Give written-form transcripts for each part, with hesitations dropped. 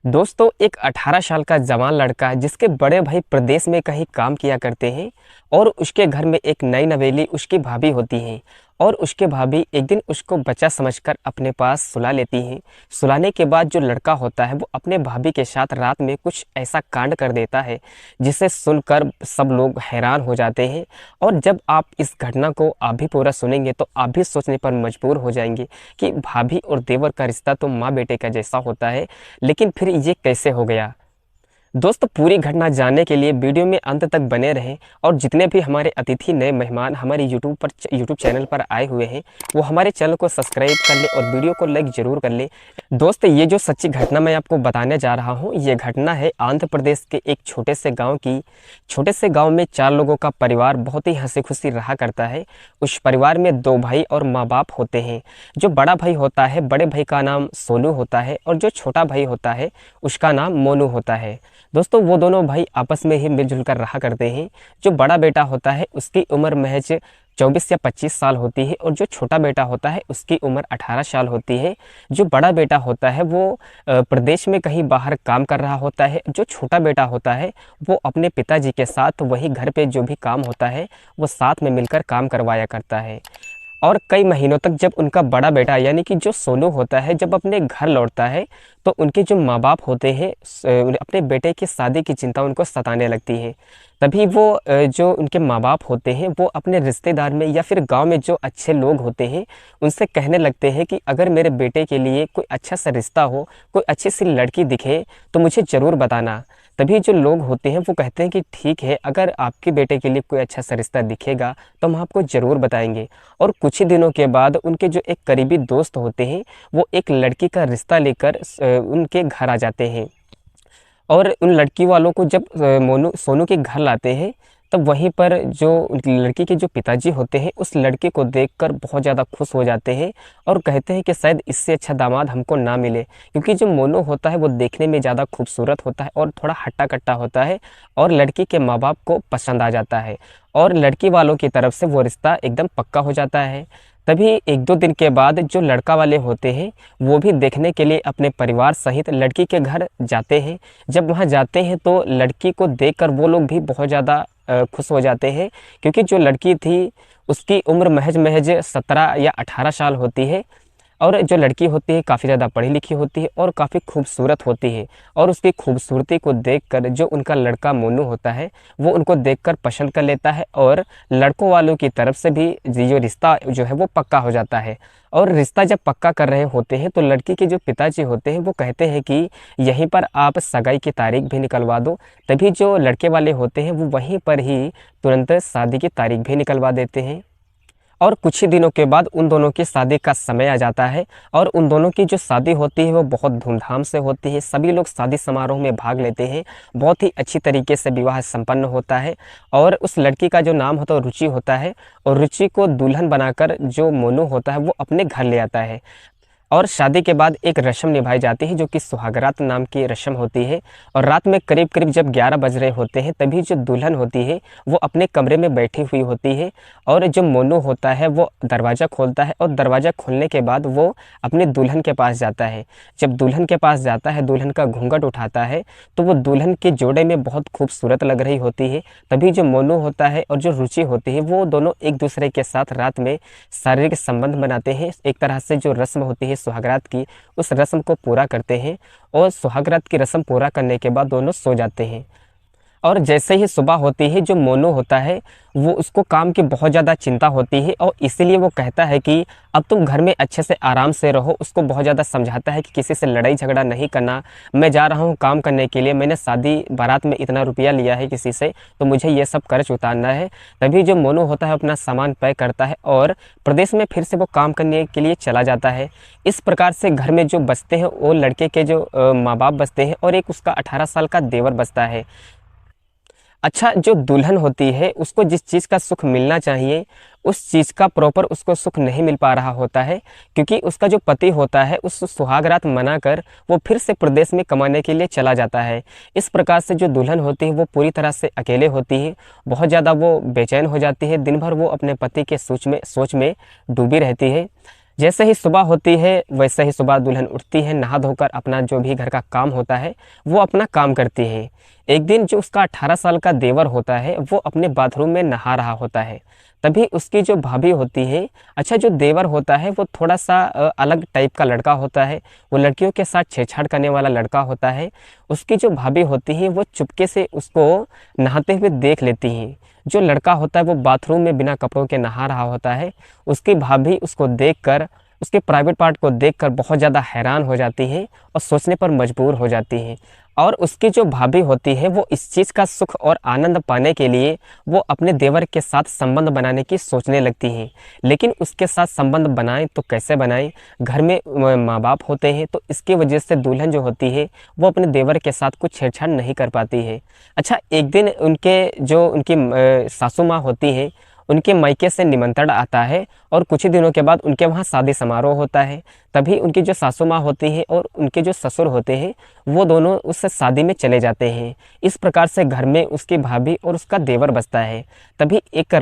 दोस्तों एक 18 साल का जवान लड़का जिसके बड़े भाई प्रदेश में कहीं काम किया करते हैं और उसके घर में एक नई नवेली उसकी भाभी होती हैं और उसके भाभी एक दिन उसको बच्चा समझकर अपने पास सुला लेती हैं। सुलाने के बाद जो लड़का होता है वो अपने भाभी के साथ रात में कुछ ऐसा कांड कर देता है जिसे सुनकर सब लोग हैरान हो जाते हैं। और जब आप इस घटना को आप भी पूरा सुनेंगे तो आप भी सोचने पर मजबूर हो जाएंगे कि भाभी और देवर का रिश्ता तो माँ बेटे का जैसा होता है, लेकिन फिर ये कैसे हो गया। दोस्तों पूरी घटना जानने के लिए वीडियो में अंत तक बने रहें और जितने भी हमारे अतिथि नए मेहमान हमारे यूट्यूब चैनल पर आए हुए हैं वो हमारे चैनल को सब्सक्राइब कर ले और वीडियो को लाइक जरूर कर ले। दोस्तों ये जो सच्ची घटना मैं आपको बताने जा रहा हूँ ये घटना है आंध्र प्रदेश के एक छोटे से गाँव की। छोटे से गाँव में 4 लोगों का परिवार बहुत ही हंसी खुशी रहा करता है। उस परिवार में 2 भाई और माँ बाप होते हैं। जो बड़ा भाई होता है बड़े भाई का नाम सोनू होता है और जो छोटा भाई होता है उसका नाम मोनू होता है। दोस्तों वो दोनों भाई आपस में ही मिलजुल कर रहा करते हैं। जो बड़ा बेटा होता है उसकी उम्र महज 24 या 25 साल होती है और जो छोटा बेटा होता है उसकी उम्र 18 साल होती है। जो बड़ा बेटा होता है वो प्रदेश में कहीं बाहर काम कर रहा होता है। जो छोटा बेटा होता है वो अपने पिताजी के साथ वही घर पे जो भी काम होता है वो साथ में मिलकर काम करवाया करता है। और कई महीनों तक जब उनका बड़ा बेटा यानी कि जो सोनू होता है जब अपने घर लौटता है तो उनके जो माँ बाप होते हैं अपने बेटे की शादी की चिंता उनको सताने लगती है। तभी वो जो उनके माँ बाप होते हैं वो अपने रिश्तेदार में या फिर गांव में जो अच्छे लोग होते हैं उनसे कहने लगते हैं कि अगर मेरे बेटे के लिए कोई अच्छा सा रिश्ता हो, कोई अच्छी सी लड़की दिखे तो मुझे ज़रूर बताना। तभी जो लोग होते हैं वो कहते हैं कि ठीक है, अगर आपके बेटे के लिए कोई अच्छा सा रिश्ता दिखेगा तो हम आपको ज़रूर बताएंगे। और कुछ ही दिनों के बाद उनके जो एक करीबी दोस्त होते हैं वो एक लड़की का रिश्ता लेकर उनके घर आ जाते हैं। और उन लड़की वालों को जब मोनू सोनू के घर लाते हैं तब वहीं पर जो लड़की के जो पिताजी होते हैं उस लड़के को देखकर बहुत ज़्यादा खुश हो जाते हैं और कहते हैं कि शायद इससे अच्छा दामाद हमको ना मिले, क्योंकि जो मोनू होता है वो देखने में ज़्यादा खूबसूरत होता है और थोड़ा हट्टा कट्टा होता है और लड़की के माँ बाप को पसंद आ जाता है और लड़की वालों की तरफ से वो रिश्ता एकदम पक्का हो जाता है। तभी 1-2 दिन के बाद जो लड़का वाले होते हैं वो भी देखने के लिए अपने परिवार सहित लड़की के घर जाते हैं। जब वहाँ जाते हैं तो लड़की को देखकर वो लोग भी बहुत ज़्यादा खुश हो जाते हैं, क्योंकि जो लड़की थी उसकी उम्र महज महज 17 या 18 साल होती है और जो लड़की होती है काफ़ी ज़्यादा पढ़ी लिखी होती है और काफ़ी खूबसूरत होती है। और उसकी खूबसूरती को देखकर जो उनका लड़का मोनू होता है वो उनको देखकर पसंद कर लेता है और लड़कों वालों की तरफ से भी जो रिश्ता जो है वो पक्का हो जाता है। और रिश्ता जब पक्का कर रहे होते हैं तो लड़की के जो पिताजी होते हैं वो कहते हैं कि यहीं पर आप सगाई की तारीख भी निकलवा दो। तभी जो लड़के वाले होते हैं वो वहीं पर ही तुरंत शादी की तारीख भी निकलवा देते हैं। और कुछ ही दिनों के बाद उन दोनों की शादी का समय आ जाता है और उन दोनों की जो शादी होती है वो बहुत धूमधाम से होती है। सभी लोग शादी समारोह में भाग लेते हैं। बहुत ही अच्छी तरीके से विवाह संपन्न होता है और उस लड़की का जो नाम होता है रुचि होता है और रुचि को दुल्हन बनाकर जो मोनू होता है वो अपने घर ले आता है। और शादी के बाद एक रस्म निभाई जाती है जो कि सुहागरात नाम की रस्म होती है। और रात में करीब करीब जब 11 बज रहे होते हैं तभी जो दुल्हन होती है वो अपने कमरे में बैठी हुई होती है और जो मोनू होता है वो दरवाज़ा खोलता है और दरवाज़ा खोलने के बाद वो अपने दुल्हन के पास जाता है। जब दुल्हन के पास जाता है दुल्हन का घूंघट उठाता है तो वो दुल्हन के जोड़े में बहुत खूबसूरत लग रही होती है। तभी जो मोनू होता है और जो रुचि होती है वो दोनों एक दूसरे के साथ रात में शारीरिक संबंध बनाते हैं। एक तरह से जो रस्म होती है सुहागरात की उस रस्म को पूरा करते हैं और सुहागरात की रस्म पूरा करने के बाद दोनों सो जाते हैं। और जैसे ही सुबह होती है जो मोनू होता है वो उसको काम की बहुत ज़्यादा चिंता होती है और इसीलिए वो कहता है कि अब तुम घर में अच्छे से आराम से रहो। उसको बहुत ज़्यादा समझाता है कि किसी से लड़ाई झगड़ा नहीं करना, मैं जा रहा हूँ काम करने के लिए, मैंने शादी बारात में इतना रुपया लिया है किसी से तो मुझे ये सब कर्ज उतारना है। तभी जो मोनू होता है अपना सामान पैक करता है और प्रदेश में फिर से वो काम करने के लिए चला जाता है। इस प्रकार से घर में जो बचते हैं वो लड़के के जो माँ बाप बचते हैं और एक उसका 18 साल का देवर बचता है। अच्छा, जो दुल्हन होती है उसको जिस चीज़ का सुख मिलना चाहिए उस चीज़ का प्रॉपर उसको सुख नहीं मिल पा रहा होता है, क्योंकि उसका जो पति होता है उस सुहागरात मनाकर वो फिर से प्रदेश में कमाने के लिए चला जाता है। इस प्रकार से जो दुल्हन होती है वो पूरी तरह से अकेले होती है, बहुत ज़्यादा वो बेचैन हो जाती है। दिन भर वो अपने पति के सोच में डूबी रहती है। जैसे ही सुबह होती है वैसे ही सुबह दुल्हन उठती है, नहा धोकर अपना जो भी घर का काम होता है वो अपना काम करती है। एक दिन जो उसका 18 साल का देवर होता है वो अपने बाथरूम में नहा रहा होता है। तभी उसकी जो भाभी होती है, अच्छा जो देवर होता है वो थोड़ा सा अलग टाइप का लड़का होता है, वो लड़कियों के साथ छेड़छाड़ करने वाला लड़का होता है। उसकी जो भाभी होती है वो चुपके से उसको नहाते हुए देख लेती हैं। जो लड़का होता है वो बाथरूम में बिना कपड़ों के नहा रहा होता है। उसकी भाभी उसको देखकर, उसके प्राइवेट पार्ट को देखकर बहुत ज़्यादा हैरान हो जाती है और सोचने पर मजबूर हो जाती है। और उसकी जो भाभी होती है वो इस चीज़ का सुख और आनंद पाने के लिए वो अपने देवर के साथ संबंध बनाने की सोचने लगती हैं। लेकिन उसके साथ संबंध बनाएं तो कैसे बनाएं, घर में माँ बाप होते हैं, तो इसकी वजह से दुल्हन जो होती है वो अपने देवर के साथ कुछ छेड़छाड़ नहीं कर पाती है। अच्छा, एक दिन उनकी सासू माँ होती है, उनके मायके से निमंत्रण आता है और कुछ ही दिनों के बाद उनके वहाँ शादी समारोह होता है। तभी उनकी जो सासू माँ होती है और उनके जो ससुर होते हैं वो दोनों उस शादी में चले जाते हैं। इस प्रकार से घर में उसकी भाभी और उसका देवर बसता है। तभी एक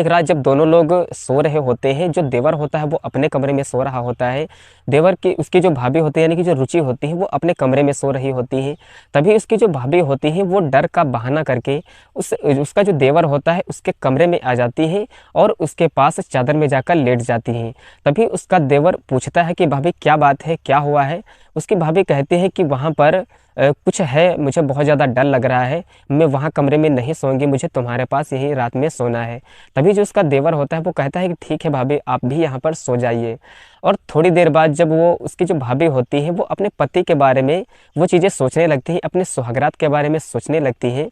रात जब दोनों लोग सो रहे होते हैं, जो देवर होता है वो अपने कमरे में सो रहा होता है, देवर की उसकी जो भाभी होती है यानी कि जो रुचि होती है वो अपने कमरे में सो रही होती है। तभी उसकी जो भाभी होती है वो डर का बहाना करके उसका जो देवर होता है उसके कमरे में आ जाती है और उसके पास चादर में जाकर लेट जाती है। तभी उसका देवर पूछता है कि भाभी क्या बात है, क्या हुआ है। उसकी भाभी कहती है कि वहाँ पर कुछ है, मुझे बहुत ज़्यादा डर लग रहा है, मैं वहाँ कमरे में नहीं सोऊंगी, मुझे तुम्हारे पास यही रात में सोना है। तभी जो उसका देवर होता है वो कहता है कि ठीक है भाभी, आप भी यहाँ पर सो जाइए। और थोड़ी देर बाद जब वो उसकी जो भाभी होती है वो अपने पति के बारे में वो चीज़ें सोचने लगती है, अपने सुहागरात के बारे में सोचने लगती है।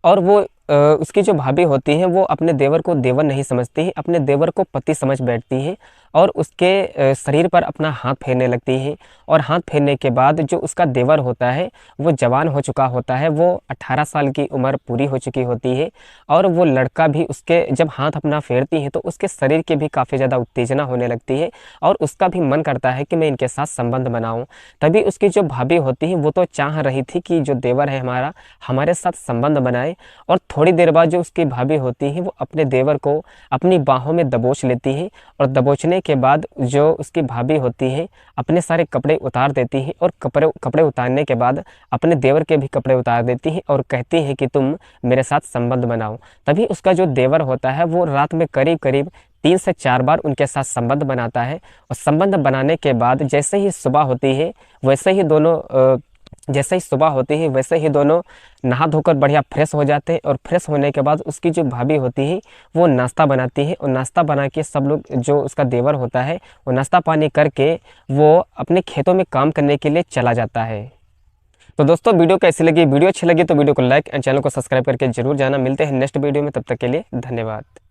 और वो उसकी जो भाभी होती है वो अपने देवर को देवर नहीं समझती है, अपने देवर को पति समझ बैठती है और उसके शरीर पर अपना हाथ फेरने लगती है। और हाथ फेरने के बाद जो उसका देवर होता है वो जवान हो चुका होता है, वो 18 साल की उम्र पूरी हो चुकी होती है। और वो लड़का भी उसके जब हाथ अपना फेरती है तो उसके शरीर की भी काफ़ी ज़्यादा उत्तेजना होने लगती है और उसका भी मन करता है कि मैं इनके साथ संबंध बनाऊँ। तभी उसकी जो भाभी होती है वो तो चाह रही थी कि जो देवर है हमारा हमारे साथ संबंध बनाए। और थोड़ी देर बाद जो उसकी भाभी होती है वो अपने देवर को अपनी बाहों में दबोच लेती है और दबोचने के बाद जो उसकी भाभी होती है अपने सारे कपड़े उतार देती है और कपड़े उतारने के बाद अपने देवर के भी कपड़े उतार देती है और कहती है कि तुम मेरे साथ संबंध बनाओ। तभी उसका जो देवर होता है वो रात में करीब करीब 3 से 4 बार उनके साथ संबंध बनाता है। और संबंध बनाने के बाद जैसे ही सुबह होती है वैसे ही दोनों नहा धोकर बढ़िया फ्रेश हो जाते हैं। और फ्रेश होने के बाद उसकी जो भाभी होती है वो नाश्ता बनाती है और नाश्ता बना के सब लोग, जो उसका देवर होता है वो नाश्ता पानी करके वो अपने खेतों में काम करने के लिए चला जाता है। तो दोस्तों, वीडियो कैसी लगी? वीडियो अच्छी लगी तो वीडियो को लाइक एंड चैनल को सब्सक्राइब करके जरूर जाना। मिलते हैं नेक्स्ट वीडियो में, तब तक के लिए धन्यवाद।